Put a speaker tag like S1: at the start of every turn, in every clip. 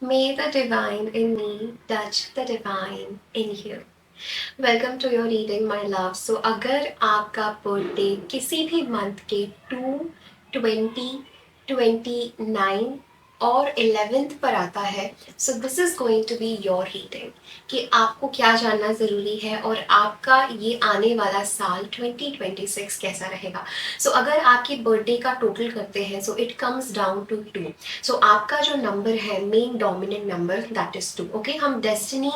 S1: May the divine in me touch the divine in you. Welcome to your reading my love. So अगर आपका birthday किसी भी month के 2, 20, 29 और 11th पर आता है, so this is going to be your reading कि आपको क्या जानना ज़रूरी है और आपका ये आने वाला साल 2026 कैसा रहेगा। सो अगर आपकी बर्थडे का टोटल करते हैं, so it comes down to 2। So आपका जो नंबर है, main dominant number, that is 2। Okay, हम डेस्टिनी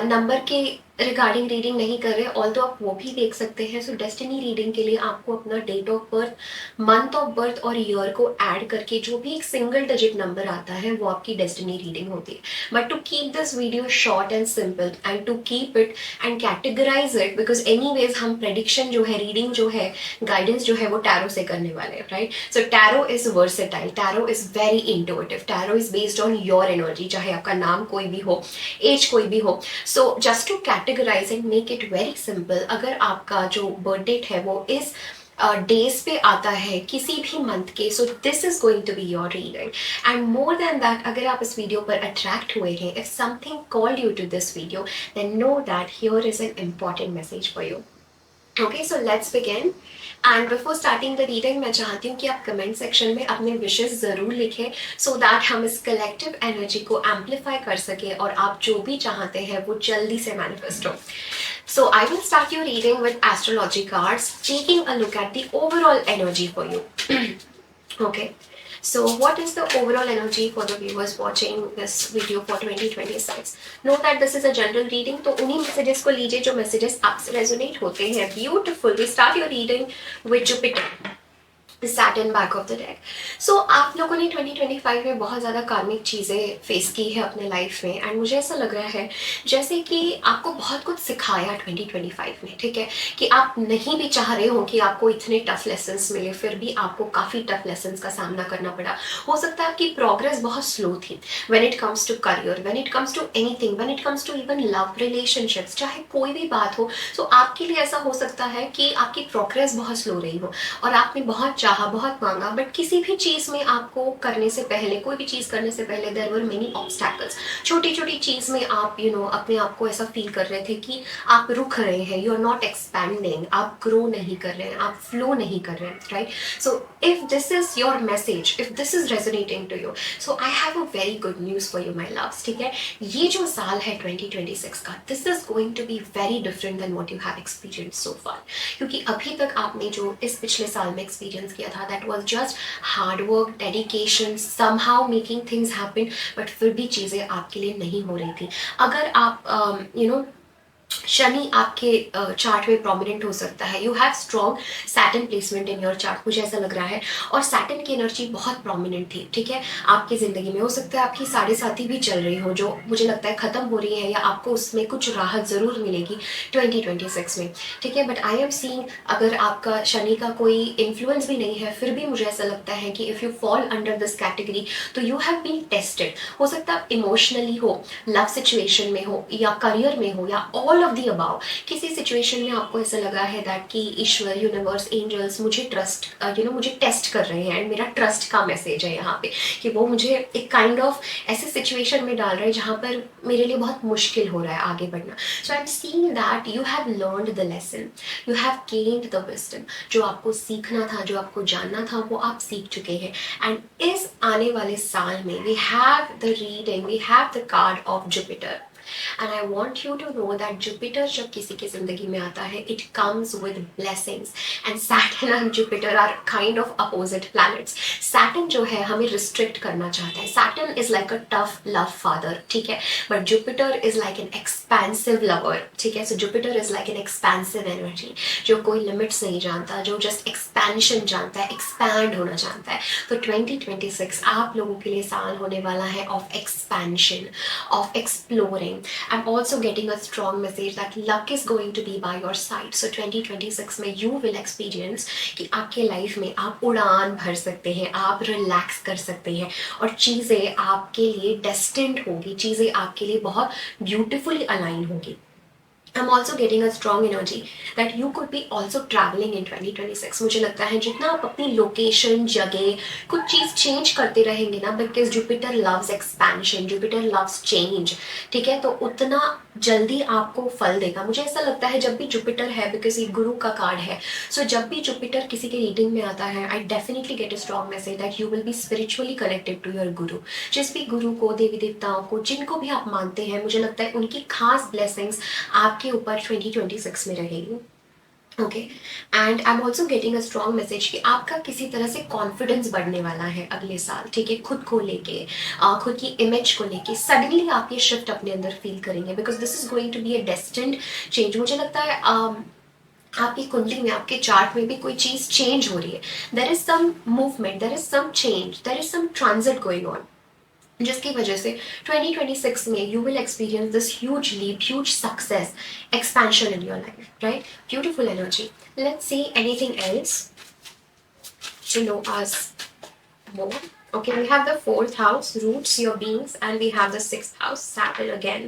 S1: नंबर के रिगार्डिंग रीडिंग नहीं कर रहे, ऑल तो आप वो भी देख सकते हैं। सो डेस्टिनी रीडिंग के लिए आपको अपना date of birth, month of birth और ईयर को ऐड करके जो भी एक सिंगल डिजिट नंबर आता है वो आपकी डेस्टिनी रीडिंग होती है। But to keep this video short and simple and to keep it and categorize it, because anyways हम प्रेडिक्शन जो है, रीडिंग जो है, गाइडेंस जो है वो टैरो से करने वाले हैं, right. So tarot is versatile, tarot is very intuitive, tarot is based on your energy, चाहे आपका नाम कोई भी हो, एज कोई भी हो। So just to categorize and make it very simple, अगर आपका जो बर्थ डेट है वो इस डेज पे आता है किसी भी मंथ के, so this is going to be your reading. And more than that, अगर आप इस वीडियो पर अट्रैक्ट हुए हैं, if something called you to this video, then know that here is an important message for you. Okay, so let's begin. And before starting the reading, मैं चाहती हूँ कि आप कमेंट सेक्शन में अपने विशेस ज़रूर लिखें, सो दैट हम इस कलेक्टिव एनर्जी को एम्पलीफाई कर सकें और आप जो भी चाहते हैं वो जल्दी से मैनिफेस्ट हो। So I will start your reading with astrology cards, taking a look at the overall energy for you. Okay. So what is the overall energy for the viewers watching this video for 2026? Know that this is a general reading, तो उन्हीं messages को लीजिए जो messages आपसे resonate होते हैं। Beautiful. We start your reading with Jupiter, Saturn back of the deck. So आप लोगों ने 2025 में बहुत ज़्यादा कार्मिक चीज़ें फेस की है अपने लाइफ में, एंड मुझे ऐसा लग रहा है जैसे कि आपको बहुत कुछ सिखाया 2025 में, ठीक है, कि आप नहीं भी चाह रहे हो कि आपको इतने टफ लेसन्स मिले, फिर भी आपको काफ़ी टफ लेसन्स का सामना करना पड़ा। हो सकता है आपकी प्रोग्रेस बहुत स्लो थी when it comes to career, when it comes to anything, when it comes to even love relationships, चाहे कोई भी बात हो। सो आपके लिए ऐसा हो सकता है कि आपकी प्रोग्रेस बहुत स्लो रही हो और आपने बहुत चाहा, बहुत मांगा, बट किसी भी चीज़ में आपको करने से पहले, कोई भी चीज़ करने से पहले देयर वर मेनी ऑब्स्टैकल्स। छोटी छोटी चीज़ में आप अपने आप को ऐसा फील कर रहे थे कि आप रुक रहे हैं, यू आर नॉट एक्सपैंडिंग, आप ग्रो नहीं कर रहे हैं, आप फ्लो नहीं कर रहे हैं, right. So if this is your message, if this is resonating to you, so I have a very good news for you my loves, ठीक है। ये जो साल है 2026 का, this is going to be very different than what you have experience so far. क्योंकि अभी तक आपने जो इस पिछले साल में एक्सपीरियंस किया था, that was just hard work, dedication, somehow making things happen, but फिर भी चीज़ें आपके लिए नहीं हो रही थी। अगर आप शनि आपके चार्ट में प्रोमिनेंट हो सकता है, you have strong Saturn placement in your chart, मुझे ऐसा लग रहा है, और सैटर्न की एनर्जी बहुत प्रोमिनेंट थी, ठीक है, आपकी ज़िंदगी में। हो सकता है आपकी साढ़े साथी भी चल रही हो, जो मुझे लगता है ख़त्म हो रही है, या आपको उसमें कुछ राहत ज़रूर मिलेगी 2026 में, ठीक है। बट आई एम सीइंग, अगर आपका शनि का कोई इन्फ्लुएंस भी नहीं है, फिर भी मुझे ऐसा लगता है कि if you fall under this category, तो यू हैव बीन टेस्टेड। हो सकता है आप इमोशनली हो, लव सिचुएशन में हो, या करियर में हो, या ऑल ऑफ दी अबाउ, किसी सिचुएशन में आपको ऐसा लगा है दैट कि ईश्वर, यूनिवर्स, एंजल्स मुझे ट्रस्ट मुझे टेस्ट कर रहे हैं, एंड मेरा ट्रस्ट का मैसेज है यहाँ पे कि वो मुझे एक काइंड ऑफ ऐसे सिचुएशन में डाल रहे हैं जहाँ पर मेरे लिए बहुत मुश्किल हो रहा है आगे बढ़ना। So I am seeing that you have learned the lesson, you have gained the wisdom. जो आपको सीखना था, जो आपको जानना था, वो आप सीख चुके हैं। एंड इस आने वाले साल में we have the reading, we have the card of Jupiter. And I want you to know that Jupiter जब किसी की जिंदगी में आता है, it comes with blessings, and Saturn and Jupiter are kind of opposite planets. Saturn जो है हमें रिस्ट्रिक्ट करना चाहता है, Saturn is like a tough love father, ठीक है, but Jupiter is like an expensive lover, ठीक है। So Jupiter is like an expensive energy, जो कोई लिमिट्स नहीं जानता, जो जस्ट एक्सपेंशन जानता है, एक्सपैंड होना जानता है। तो 2026 आप लोगों के लिए साल होने वाला है of expansion, of exploring. I'm also getting a strong message that luck is going to be by your side. So 2026 में you will experience कि आपके लाइफ में आप उड़ान भर सकते हैं, आप रिलैक्स कर सकते हैं, और चीज़ें आपके लिए डेस्टिन्ड होगी, चीज़ें आपके लिए बहुत ब्यूटिफुली अलाइन होगी। I'm also getting a strong energy that you could be also traveling in 2026. मुझे लगता है जितना आप अपनी लोकेशन जगह कुछ चीज़ चेंज करते रहेंगे ना, because Jupiter loves expansion, Jupiter loves change, ठीक है, तो उतना जल्दी आपको फल देगा। मुझे ऐसा लगता है जब भी जुपिटर है, बिकॉज ये गुरु का कार्ड है, सो जब भी जुपिटर किसी के रीडिंग में आता है, I definitely get a strong message that you will be spiritually connected to your guru. जिस भी गुरु को, देवी देवताओं को, जिनको भी आप मानते हैं, मुझे लगता है उनकी खास ब्लेसिंग्स आपके ऊपर 2026 में रहेगी। Okay, and I am also getting a strong message कि आपका किसी तरह से कॉन्फिडेंस बढ़ने वाला है अगले साल, ठीक है, खुद को लेके, खुद की इमेज को लेके सडनली आप ये शिफ्ट अपने अंदर फील करेंगे, because this is going to be a destined change. मुझे लगता है आपकी कुंडली में, आपके चार्ट में भी कोई चीज चेंज हो रही है। There is some movement, there is some change, there is some transit going on, जिसकी वजह से 2026 में you will experience this huge leap, huge success, expansion in your life, right? Beautiful energy. Let's see anything else to know us more. Okay, we have the 4th house, roots, your beings, and we have the 6th house, Saturn again.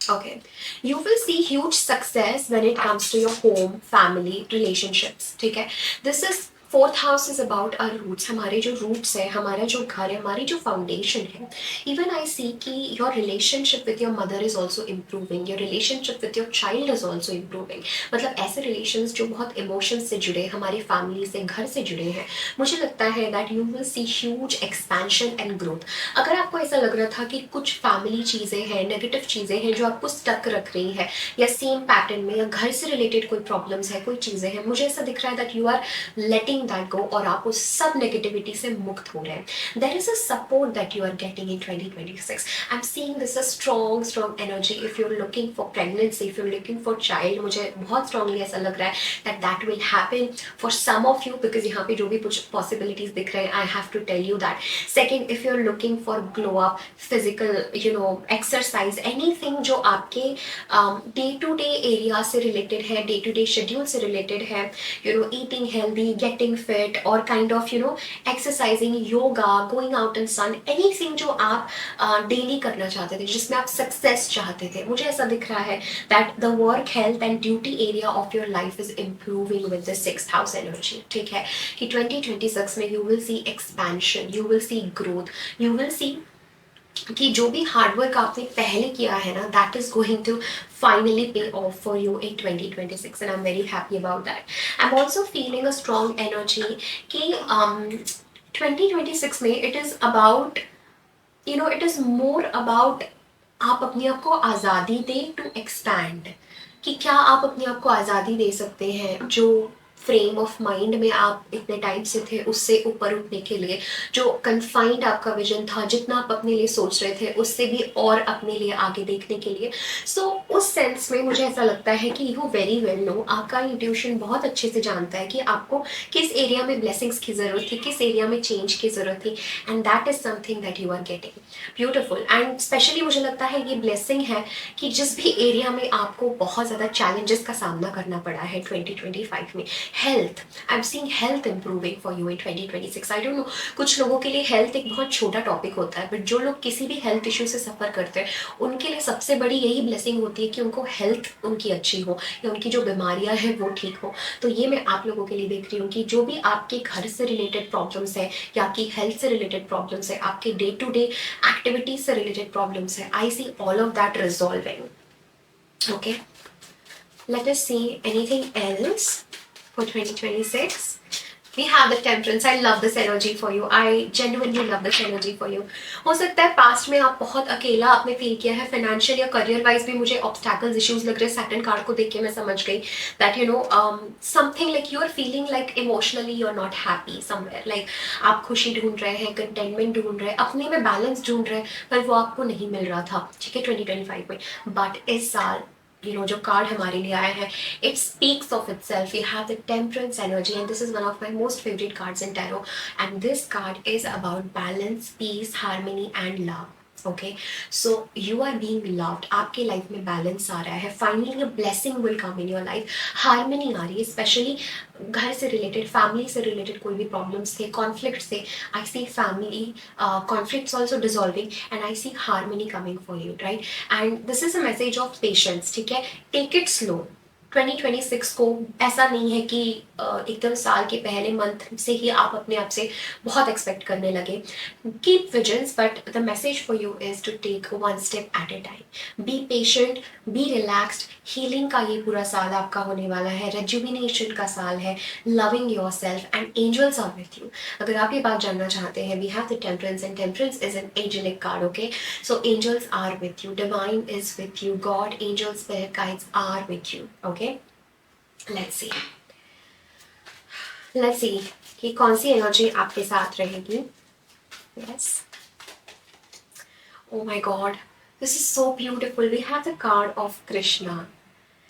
S1: Okay, you will see huge success when it comes to your home, family, relationships, ठीक है? This is 4th house is about our roots, हमारे जो roots है, हमारा जो घर है, हमारी जो फाउंडेशन है। इवन आई सी कि your relationship with your mother is also improving, your relationship with your child is also improving. मतलब ऐसे रिलेशंस जो बहुत इमोशंस से जुड़े, हमारी फैमिली से, घर से जुड़े हैं। मुझे लगता है that you will see huge expansion and growth. अगर आपको ऐसा लग रहा था कि कुछ फैमिली चीज़ें हैं, नेगेटिव चीज़ें हैं जो आपको स्टक रख रही है, या सेम पैटर्न में, या घर से रिलेटेड कोई प्रॉब्लम्स है, कोई चीज़ें हैं, मुझे ऐसा दिख रहा है that you are letting that go, और आप उस सब नेगेटिविटी से मुक्त हो रहे हैं। There is a support that you are getting in 2026. I'm seeing this a strong energy. If you're looking for pregnancy, if you're looking for child, मुझे बहुत strongly ऐसा लग रहा है that will happen for some of you, because यहाँ पे जो भी कुछ possibilities दिख रहे हैं, I have to tell you that. Second, if you're looking for glow up, physical, exercise, anything जो आपके day to day area से related है, day to day schedule से related है, eating healthy, getting fit, or kind of exercising, yoga, going out in sun, anything जो आप daily करना चाहते थे, जिसमें आप सक्सेस चाहते थे, मुझे ऐसा दिख रहा है that the work, health and duty area of your life is improving with the 6th house energy, ठीक है, कि 2026 में you will see expansion, you will see growth, you will see कि जो भी हार्डवर्क आपने पहले किया है ना, that is going to finally pay off for you in 2026, and I'm very happy about that. I'm also feeling a strong energy कि 2026 में it is about, it is more about आप अपने आप को आज़ादी दें टू एक्सपैंड, कि क्या आप अपने आप को आज़ादी दे सकते हैं जो फ्रेम ऑफ माइंड में आप इतने टाइम से थे उससे ऊपर उठने के लिए, जो कन्फाइंड आपका विजन था, जितना आप अपने लिए सोच रहे थे उससे भी और अपने लिए आगे देखने के लिए। सो उस सेंस में मुझे ऐसा लगता है कि यू वेरी वेल नो, आपका इंट्यूशन बहुत अच्छे से जानता है कि आपको किस एरिया में ब्लेसिंग्स की ज़रूरत थी, किस एरिया में चेंज की ज़रूरत थी, and that is something that you are getting. Beautiful. And especially मुझे लगता है ये ब्लेसिंग है कि जिस भी एरिया में आपको बहुत ज़्यादा चैलेंजेस का सामना करना पड़ा है 2025 में, health, I am seeing health improving for you in 2026। I don't know, कुछ लोगों के लिए हेल्थ एक बहुत छोटा टॉपिक होता है, बट जो लोग किसी भी हेल्थ इश्यू से सफ़र करते हैं उनके लिए सबसे बड़ी यही ब्लेसिंग होती है कि उनको हेल्थ उनकी अच्छी हो, या उनकी जो बीमारियां हैं वो ठीक हो। तो ये मैं आप लोगों के लिए देख रही हूँ कि जो भी आपके घर से रिलेटेड प्रॉब्लम्स है, या आपकी हेल्थ से रिलेटेड प्रॉब्लम्स है, आपके डे टू डे एक्टिविटीज से रिलेटेड प्रॉब्लम्स है, I see all of that resolving. Okay, let us see anything else for 2026. We have the temperance. I love this energy for you. I genuinely love this energy for you. हो सकता है past में आप बहुत अकेला आपने feel किया है, फाइनेंशियल या करियर वाइज भी मुझे ऑब्स्टैकल्स इश्यूज लग रहे हैं। सैटर्न कार्ड को देख के मैं समझ गई that something like you are feeling like emotionally you are not happy somewhere, like आप खुशी ढूंढ रहे हैं, कंटेनमेंट ढूंढ रहे हैं, अपने में बैलेंस ढूंढ रहे हैं, पर वो आपको नहीं मिल रहा था, ठीक है, 2025 में। बट इस साल जो कार्ड हमारे लिए आया है, it speaks of itself. You have the temperance energy, and this is one of my most favorite cards in tarot, and this card is about balance, peace, harmony and love. Okay, so you are being loved, आपके life में balance आ रहा है, finally a blessing will come in your life, harmony आ रही है, specially घर से रिलेटेड, फैमिली से रिलेटेड कोई भी प्रॉब्लम्स थे, कॉन्फ्लिक्ट थे, I see family conflicts also dissolving and I see harmony coming for you, right? And this is a message of patience, ठीक है? Take it slow. 2026 को ऐसा नहीं है कि एकदम साल के पहले मंथ से ही आप अपने आप से बहुत एक्सपेक्ट करने लगे। Keep vigilance, but the message for you is to take one step at a time, be patient, be relaxed. Healing का ये पूरा साल आपका होने वाला है, रेजुविनेशन का साल है, loving yourself and angels are with you. अगर आप ये बात जानना चाहते हैं, we have the temperance and temperance is an angelic card, okay? So angels are with you, divine is with you, God, angels, spirit guides are with you, okay? Let's see, let's see कि कौन सी energy आपके साथ रहेगी। Yes, oh my god, this is so beautiful. We have the card of Krishna,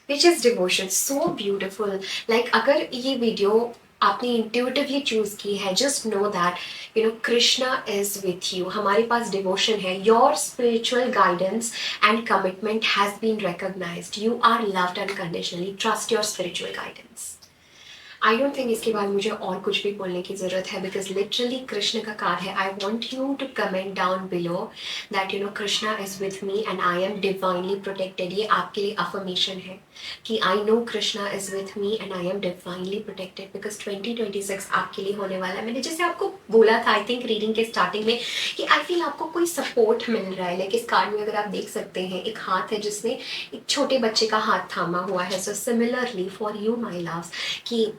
S1: which is devotion. So beautiful. Like अगर ये video आपने intuitively choose की है, just know that you know Krishna is with you. हमारे पास devotion है, your spiritual guidance and commitment has been recognized, you are loved unconditionally, trust your spiritual guidance. I don't think इसके बाद मुझे और कुछ भी बोलने की ज़रूरत है, बिकॉज लिटरली कृष्ण का कार्ड है। I want you to comment down below that you know Krishna is with me and I am divinely protected. ये आपके लिए अफर्मेशन है कि I know Krishna is with me and I am divinely protected, because 2026 आपके लिए होने वाला है। मैंने जैसे आपको बोला था आई थिंक रीडिंग के स्टार्टिंग में कि आई फील आपको कोई सपोर्ट मिल रहा है। लाइक इस कार्ड में अगर आप देख सकते हैं, एक हाथ है जिसमें एक छोटे बच्चे का हाथ थामा हुआ है। So similarly for you my loves, कि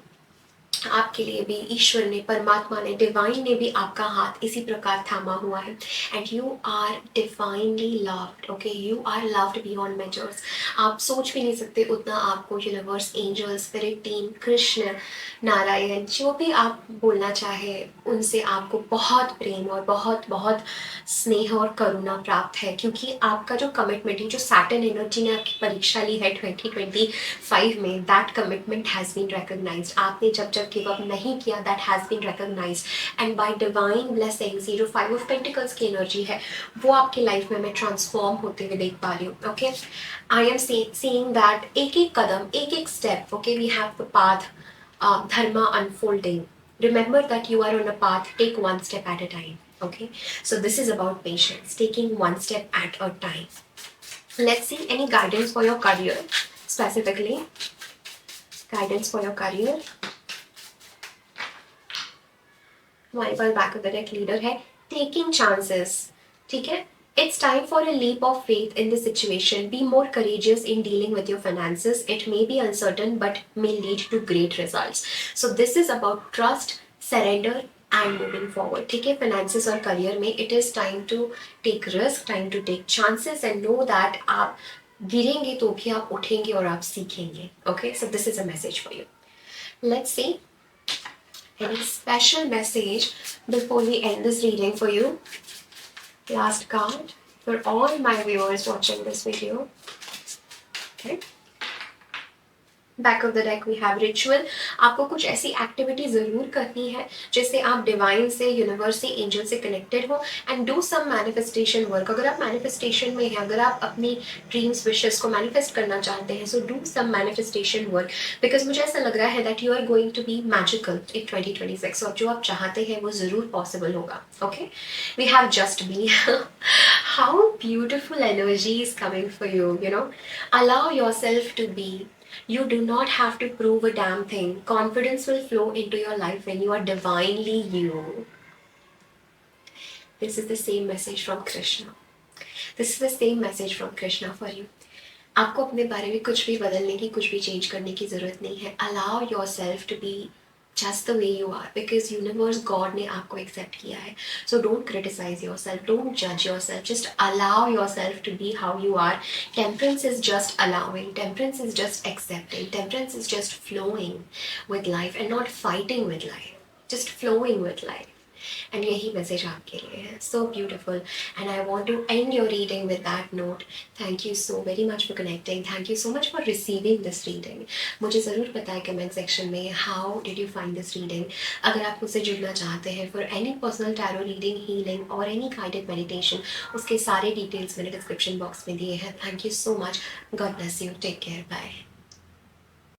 S1: आपके लिए भी ईश्वर ने, परमात्मा ने, डिवाइन ने भी आपका हाथ इसी प्रकार थामा हुआ है and you are divinely loved, okay? You are loved beyond measures. आप सोच भी नहीं सकते उतना आपको universe, angel, spirit team, Krishna, Narayan, जो भी आप बोलना चाहे उनसे आपको बहुत प्रेम और बहुत बहुत स्नेह और करुणा प्राप्त है, क्योंकि आपका जो कमिटमेंट है, जो सैटर्न एनर्जी ने आपकी परीक्षा ली है 2025 में, that commitment has been recognized. आपने जब जब गिव अप नहीं किया, that has been recognized and by divine blessings. ये जो 5 ऑफ पेंटिकल्स की एनर्जी है वो आपकी लाइफ में मैं ट्रांसफॉर्म होते हुए देख पा रही हूँ, okay? I am seeing that एक एक कदम, एक एक step, okay, we have the path dharma unfolding. Remember that you are on a path, take one step at a time, okay? So this is about patience, taking one step at a time. Let's see any guidance for your career, specifically guidance for your career. हमारे पास back of the deck leader है, taking chances, ठीक है? It's time for a leap of faith in the situation. Be more courageous in dealing with your finances. It may be uncertain but may lead to great results. So this is about trust, surrender and moving forward. ठीक है? Finances और career में it is time to take risk, time to take chances and know that आप गिरेंगे तो भी आप उठेंगे और आप सीखेंगे. Okay? So this is a message for you. Let's see any special message before we end this reading for you. Last card for all my viewers watching this video. Okay. Back of the deck we have ritual. आपको कुछ ऐसी activity ज़रूर करनी है जिससे आप divine से, universe से, एंजल से कनेक्टेड हो and do some manifestation work. अगर आप मैनिफेस्टेशन में हैं, अगर आप अपनी ड्रीम्स, विशेस को मैनिफेस्ट करना चाहते हैं, so do some manifestation work, because मुझे ऐसा लग रहा है that you are going to be magical in 2026 और जो आप चाहते हैं वो ज़रूर पॉसिबल होगा, okay? We have just be. How beautiful energy is coming for you, you know? Allow yourself to be. You do not have to prove a damn thing. Confidence will flow into your life when you are divinely you. This is the same message from Krishna. This is the same message from Krishna for you. आपको अपने बारे में कुछ भी बदलने की, कुछ भी चेंज करने की ज़रूरत नहीं है. Allow yourself to be just the way you are because universe, God ने आपको accept किया है. So don't criticize yourself, don't judge yourself, just allow yourself to be how you are. Temperance is just allowing, temperance is just accepting, temperance is just flowing with life and not fighting with life, just flowing with life. And यही message आपके लिए है. So beautiful, and I want to end your reading with that note. Thank you so very much for connecting, thank you so much for receiving this reading. मुझे ज़रूर बताएं comment section में how did you find this reading. अगर आप मुझसे जुड़ना चाहते हैं for any personal tarot reading, healing और एनी गाइडेड मेडिटेशन, उसके सारे डिटेल्स मैंने डिस्क्रिप्शन बॉक्स में दिए हैं. Thank you so much. God bless you. Take care. Bye.